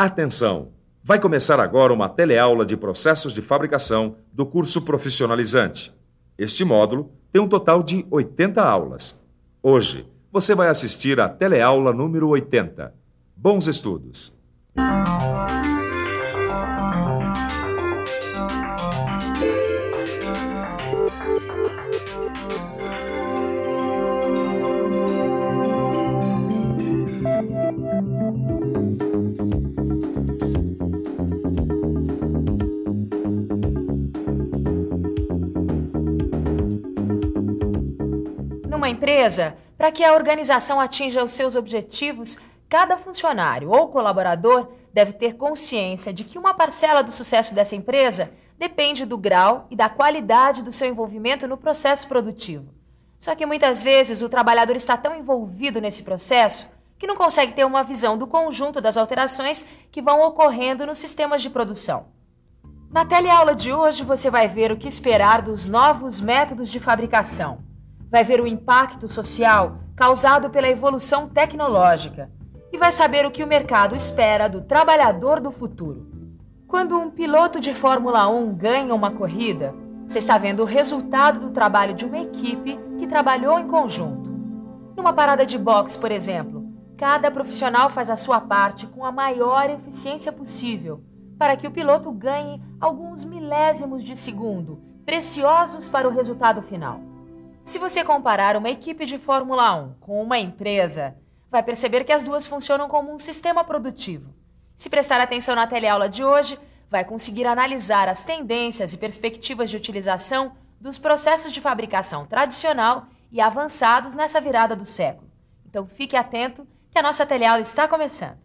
Atenção! Vai começar agora uma teleaula de processos de fabricação do curso profissionalizante. Este módulo tem um total de 80 aulas. Hoje, você vai assistir à teleaula número 80. Bons estudos! Numa empresa, para que a organização atinja os seus objetivos, cada funcionário ou colaborador deve ter consciência de que uma parcela do sucesso dessa empresa depende do grau e da qualidade do seu envolvimento no processo produtivo. Só que muitas vezes o trabalhador está tão envolvido nesse processo que não consegue ter uma visão do conjunto das alterações que vão ocorrendo nos sistemas de produção. Na teleaula de hoje você vai ver o que esperar dos novos métodos de fabricação. Vai ver o impacto social causado pela evolução tecnológica e vai saber o que o mercado espera do trabalhador do futuro. Quando um piloto de Fórmula 1 ganha uma corrida, você está vendo o resultado do trabalho de uma equipe que trabalhou em conjunto. Numa parada de boxe, por exemplo, cada profissional faz a sua parte com a maior eficiência possível para que o piloto ganhe alguns milésimos de segundo, preciosos para o resultado final. Se você comparar uma equipe de Fórmula 1 com uma empresa, vai perceber que as duas funcionam como um sistema produtivo. Se prestar atenção na teleaula de hoje, vai conseguir analisar as tendências e perspectivas de utilização dos processos de fabricação tradicional e avançados nessa virada do século. Então fique atento que a nossa teleaula está começando.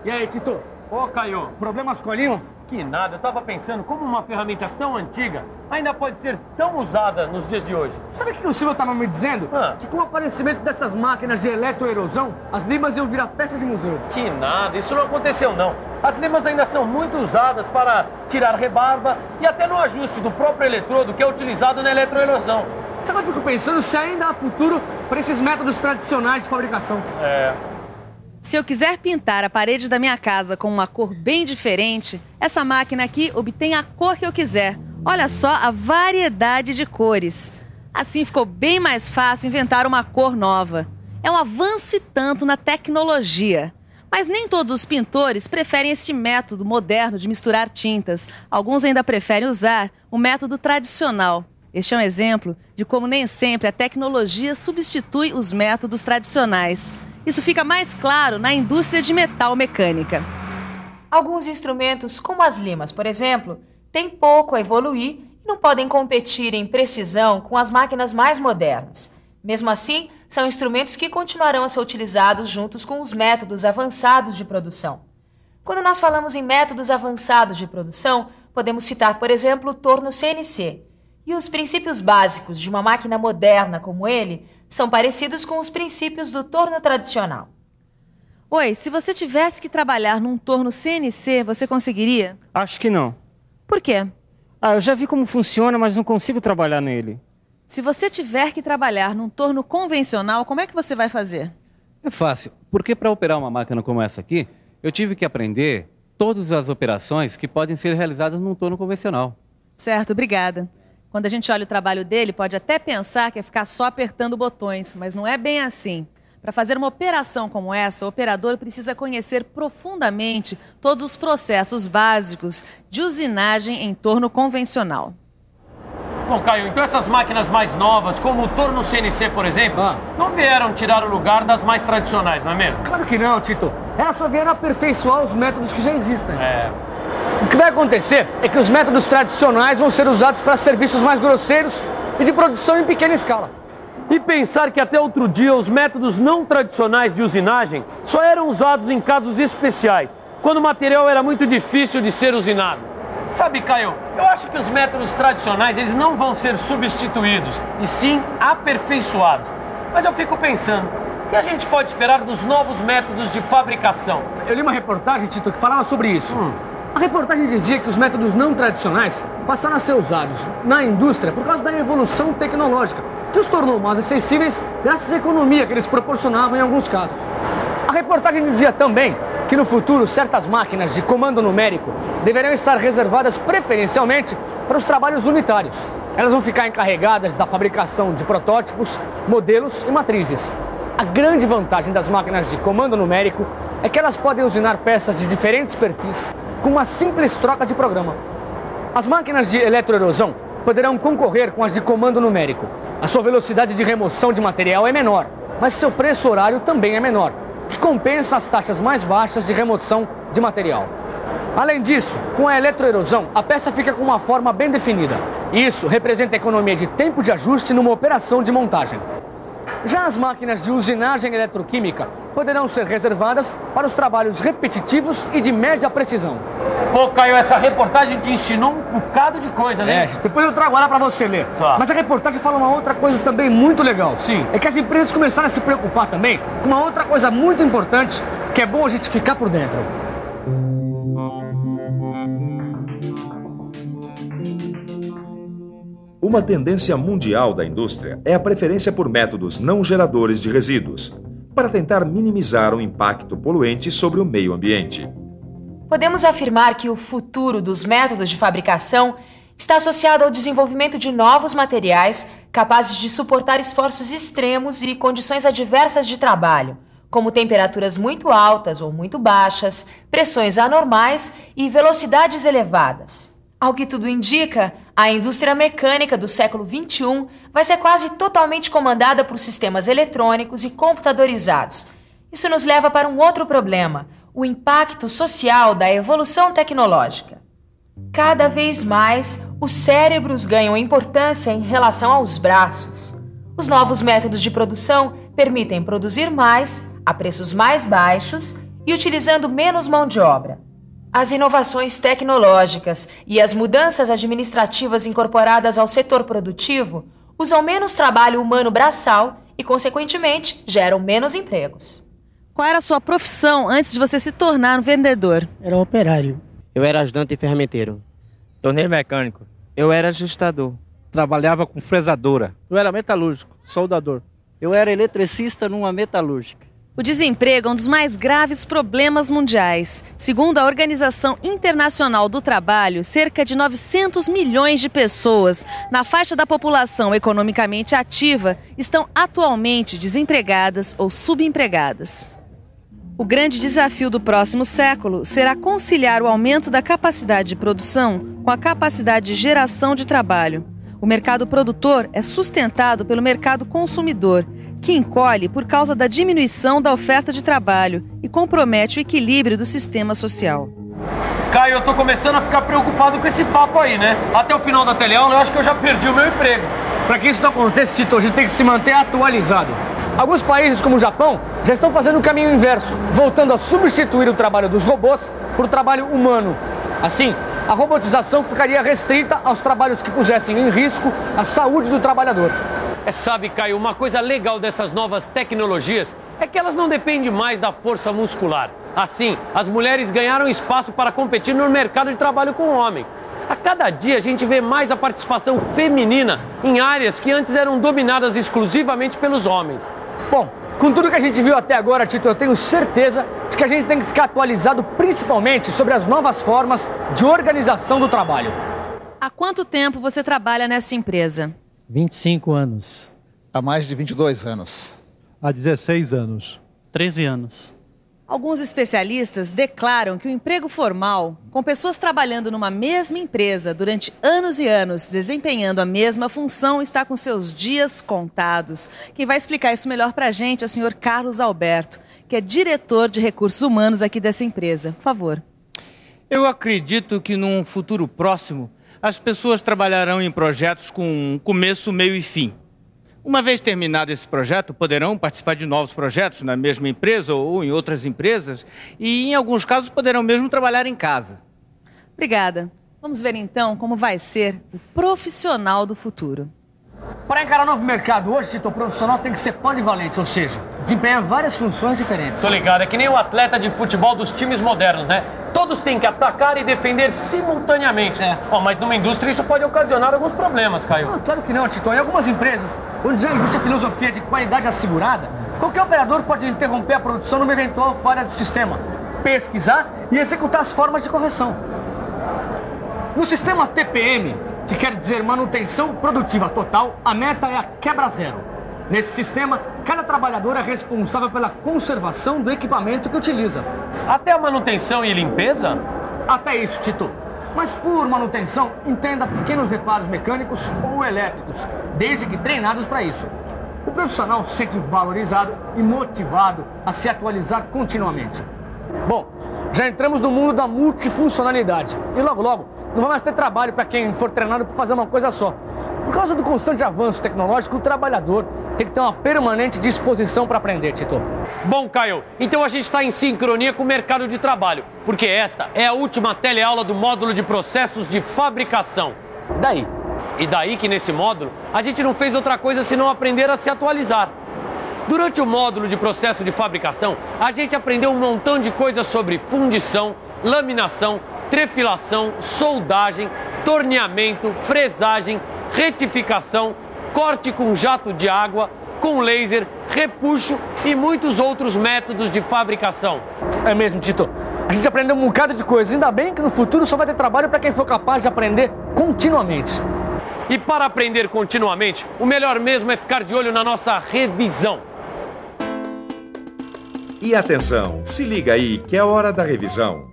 E aí, Tito? Ô, Caio. Problemas com a Lima? Que nada, eu tava pensando como uma ferramenta tão antiga ainda pode ser tão usada nos dias de hoje. Sabe o que o Silvio estava me dizendo? Que com o aparecimento dessas máquinas de eletroerosão, as limas iam virar peças de museu. Que nada, isso não aconteceu não. As limas ainda são muito usadas para tirar rebarba e até no ajuste do próprio eletrodo que é utilizado na eletroerosão. Sabe o que eu fico pensando? Se ainda há futuro para esses métodos tradicionais de fabricação. Se eu quiser pintar a parede da minha casa com uma cor bem diferente, essa máquina aqui obtém a cor que eu quiser. Olha só a variedade de cores. Assim ficou bem mais fácil inventar uma cor nova. É um avanço e tanto na tecnologia. Mas nem todos os pintores preferem este método moderno de misturar tintas. Alguns ainda preferem usar o método tradicional. Este é um exemplo de como nem sempre a tecnologia substitui os métodos tradicionais. Isso fica mais claro na indústria de metal mecânica. Alguns instrumentos, como as limas, por exemplo, têm pouco a evoluir e não podem competir em precisão com as máquinas mais modernas. Mesmo assim, são instrumentos que continuarão a ser utilizados juntos com os métodos avançados de produção. Quando nós falamos em métodos avançados de produção, podemos citar, por exemplo, o torno CNC. E os princípios básicos de uma máquina moderna como ele são parecidos com os princípios do torno tradicional. Oi, se você tivesse que trabalhar num torno CNC, você conseguiria? Acho que não. Por quê? Eu já vi como funciona, mas não consigo trabalhar nele. Se você tiver que trabalhar num torno convencional, como é que você vai fazer? É fácil, porque para operar uma máquina como essa aqui, eu tive que aprender todas as operações que podem ser realizadas num torno convencional. Certo, obrigada. Quando a gente olha o trabalho dele, pode até pensar que é ficar só apertando botões, mas não é bem assim. Para fazer uma operação como essa, o operador precisa conhecer profundamente todos os processos básicos de usinagem em torno convencional. Bom, Caio, então essas máquinas mais novas, como o torno CNC, por exemplo, não vieram tirar o lugar das mais tradicionais, não é mesmo? Claro que não, Tito. Elas só vieram aperfeiçoar os métodos que já existem. O que vai acontecer é que os métodos tradicionais vão ser usados para serviços mais grosseiros e de produção em pequena escala. E pensar que até outro dia os métodos não tradicionais de usinagem só eram usados em casos especiais, quando o material era muito difícil de ser usinado. Sabe, Caio, eu acho que os métodos tradicionais eles não vão ser substituídos, e sim aperfeiçoados. Mas eu fico pensando, o que a gente pode esperar dos novos métodos de fabricação? Eu li uma reportagem, Tito, que falava sobre isso. A reportagem dizia que os métodos não tradicionais passaram a ser usados na indústria por causa da evolução tecnológica. que os tornou mais acessíveis graças à economia que eles proporcionavam em alguns casos. A reportagem dizia também que no futuro certas máquinas de comando numérico deverão estar reservadas preferencialmente para os trabalhos unitários. Elas vão ficar encarregadas da fabricação de protótipos, modelos e matrizes. A grande vantagem das máquinas de comando numérico é que elas podem usinar peças de diferentes perfis com uma simples troca de programa. As máquinas de eletroerosão poderão concorrer com as de comando numérico. A sua velocidade de remoção de material é menor, mas seu preço horário também é menor, que compensa as taxas mais baixas de remoção de material. Além disso, com a eletroerosão, a peça fica com uma forma bem definida. Isso representa economia de tempo de ajuste numa operação de montagem. Já as máquinas de usinagem eletroquímica poderão ser reservadas para os trabalhos repetitivos e de média precisão. Pô, Caio, essa reportagem te ensinou um bocado de coisa, né? Depois eu trago lá para você ler. Tá. Mas a reportagem fala uma outra coisa também muito legal. Sim. É que as empresas começaram a se preocupar também com uma outra coisa muito importante, que é bom a gente ficar por dentro. Uma tendência mundial da indústria é a preferência por métodos não geradores de resíduos, para tentar minimizar o impacto poluente sobre o meio ambiente. Podemos afirmar que o futuro dos métodos de fabricação está associado ao desenvolvimento de novos materiais capazes de suportar esforços extremos e condições adversas de trabalho, como temperaturas muito altas ou muito baixas, pressões anormais e velocidades elevadas. Ao que tudo indica, a indústria mecânica do século XXI vai ser quase totalmente comandada por sistemas eletrônicos e computadorizados. Isso nos leva para um outro problema: o impacto social da evolução tecnológica. Cada vez mais, os cérebros ganham importância em relação aos braços. Os novos métodos de produção permitem produzir mais, a preços mais baixos e utilizando menos mão de obra. As inovações tecnológicas e as mudanças administrativas incorporadas ao setor produtivo usam menos trabalho humano braçal e, consequentemente, geram menos empregos. Qual era a sua profissão antes de você se tornar um vendedor? Era um operário. Eu era ajudante e ferramenteiro. Torneiro mecânico. Eu era ajustador. Trabalhava com fresadora. Eu era metalúrgico, soldador. Eu era eletricista numa metalúrgica. O desemprego é um dos mais graves problemas mundiais. Segundo a Organização Internacional do Trabalho, cerca de 900 milhões de pessoas na faixa da população economicamente ativa estão atualmente desempregadas ou subempregadas. O grande desafio do próximo século será conciliar o aumento da capacidade de produção com a capacidade de geração de trabalho. O mercado produtor é sustentado pelo mercado consumidor, que encolhe por causa da diminuição da oferta de trabalho e compromete o equilíbrio do sistema social. Caio, eu tô começando a ficar preocupado com esse papo aí, né? Até o final da teleaula eu acho que eu já perdi o meu emprego. Para que isso não aconteça, Tito, a gente tem que se manter atualizado. Alguns países, como o Japão, já estão fazendo o caminho inverso, voltando a substituir o trabalho dos robôs por trabalho humano. Assim, a robotização ficaria restrita aos trabalhos que pusessem em risco a saúde do trabalhador. Sabe, Caio, uma coisa legal dessas novas tecnologias é que elas não dependem mais da força muscular. Assim, as mulheres ganharam espaço para competir no mercado de trabalho com o homem. A cada dia a gente vê mais a participação feminina em áreas que antes eram dominadas exclusivamente pelos homens. Bom, com tudo que a gente viu até agora, Tito, eu tenho certeza de que a gente tem que ficar atualizado principalmente sobre as novas formas de organização do trabalho. Há quanto tempo você trabalha nessa empresa? 25 anos. Há mais de 22 anos. Há 16 anos. 13 anos. Alguns especialistas declaram que o emprego formal, com pessoas trabalhando numa mesma empresa durante anos e anos, desempenhando a mesma função, está com seus dias contados. Quem vai explicar isso melhor para a gente é o senhor Carlos Alberto, que é diretor de recursos humanos aqui dessa empresa. Por favor. Eu acredito que num futuro próximo, as pessoas trabalharão em projetos com começo, meio e fim. Uma vez terminado esse projeto, poderão participar de novos projetos na mesma empresa ou em outras empresas e, em alguns casos, poderão mesmo trabalhar em casa. Obrigada. Vamos ver, então, como vai ser o profissional do futuro. Para encarar o novo mercado hoje, Tito, o profissional tem que ser polivalente, ou seja, desempenhar várias funções diferentes. Tô ligado, é que nem o atleta de futebol dos times modernos, né? Todos têm que atacar e defender simultaneamente. Mas numa indústria isso pode ocasionar alguns problemas, Caio. Claro que não, Tito. Em algumas empresas, onde já existe a filosofia de qualidade assegurada, qualquer operador pode interromper a produção numa eventual falha do sistema, pesquisar e executar as formas de correção. No sistema TPM, que quer dizer manutenção produtiva total, a meta é a quebra zero. Nesse sistema, cada trabalhador é responsável pela conservação do equipamento que utiliza. Até a manutenção e limpeza? Até isso, Tito. Mas por manutenção, entenda pequenos reparos mecânicos ou elétricos, desde que treinados para isso. O profissional se sente valorizado e motivado a se atualizar continuamente. Bom, já entramos no mundo da multifuncionalidade e logo, logo, não vai mais ter trabalho para quem for treinado para fazer uma coisa só. Por causa do constante avanço tecnológico, o trabalhador tem que ter uma permanente disposição para aprender, Tito. Bom, Caio, então a gente está em sincronia com o mercado de trabalho, porque esta é a última teleaula do módulo de processos de fabricação. Daí? E daí que nesse módulo a gente não fez outra coisa senão aprender a se atualizar. Durante o módulo de processo de fabricação, a gente aprendeu um montão de coisas sobre fundição, laminação, trefilação, soldagem, torneamento, fresagem, retificação, corte com jato de água, com laser, repuxo e muitos outros métodos de fabricação. É mesmo, Tito. A gente aprendeu um bocado de coisa. Ainda bem que no futuro só vai ter trabalho para quem for capaz de aprender continuamente. E para aprender continuamente, o melhor mesmo é ficar de olho na nossa revisão. E atenção, se liga aí que é hora da revisão.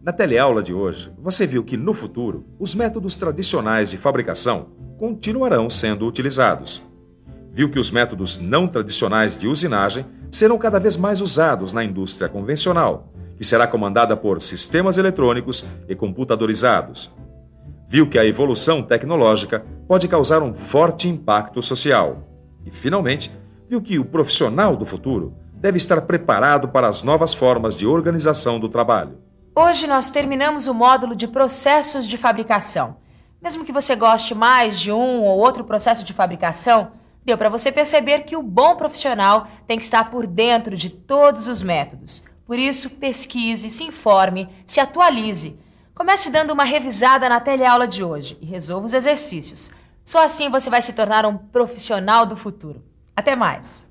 Na teleaula de hoje, você viu que no futuro, os métodos tradicionais de fabricação continuarão sendo utilizados. Viu que os métodos não tradicionais de usinagem serão cada vez mais usados na indústria convencional, que será comandada por sistemas eletrônicos e computadorizados. Viu que a evolução tecnológica pode causar um forte impacto social. E, finalmente, viu que o profissional do futuro deve estar preparado para as novas formas de organização do trabalho. Hoje nós terminamos o módulo de processos de fabricação. Mesmo que você goste mais de um ou outro processo de fabricação, deu para você perceber que o bom profissional tem que estar por dentro de todos os métodos. Por isso, pesquise, se informe, se atualize. Comece dando uma revisada na teleaula de hoje e resolva os exercícios. Só assim você vai se tornar um profissional do futuro. Até mais!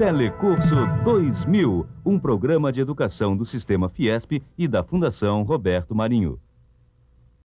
Telecurso 2000, um programa de educação do Sistema Fiesp e da Fundação Roberto Marinho.